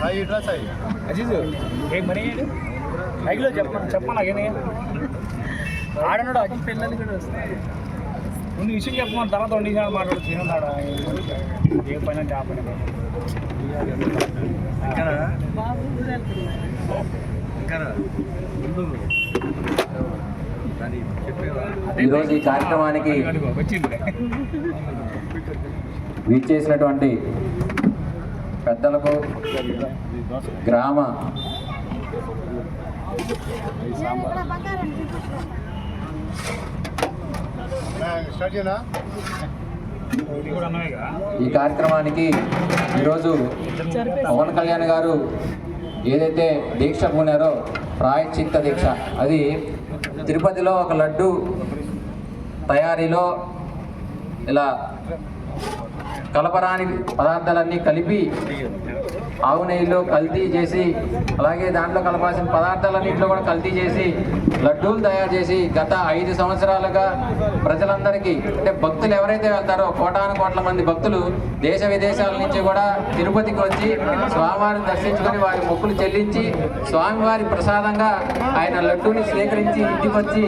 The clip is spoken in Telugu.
అజీజ్ ఏ మనీ ఐదులో చెప్పమా నాకేనే ఆడన్నాడు పిల్లలు కూడా వస్తారు ముందు విషయం చెప్పమని తర్వాత రెండు విషయాలు మాట్లాడు తినన్నాడా ఏ పైన ఆ పైన ఈరోజు ఈ కార్యక్రమానికి వీచేసినటువంటి పెద్దలకు గ్రామ ఈ కార్యక్రమానికి ఈరోజు పవన్ కళ్యాణ్ గారు ఏదైతే దీక్ష పూనారో ప్రాయశ్చిత్త దీక్ష, అది తిరుపతిలో ఒక లడ్డు తయారీలో ఇలా కలపరాని పదార్థాలన్నీ కలిపి ఆవు నెయ్యిలో కల్తీ చేసి, అలాగే దాంట్లో కలపాల్సిన పదార్థాలన్నింటిలో కూడా కల్తీ చేసి లడ్డూలు తయారు చేసి గత 5 సంవత్సరాలుగా ప్రజలందరికీ, అంటే భక్తులు ఎవరైతే వెళ్తారో కోటాను కోట్ల మంది భక్తులు దేశ విదేశాల నుంచి కూడా తిరుపతికి వచ్చి స్వామివారిని దర్శించుకొని వారి మొక్కులు చెల్లించి స్వామివారి ప్రసాదంగా ఆయన లడ్డూని స్వీకరించి ఇంటికి వచ్చి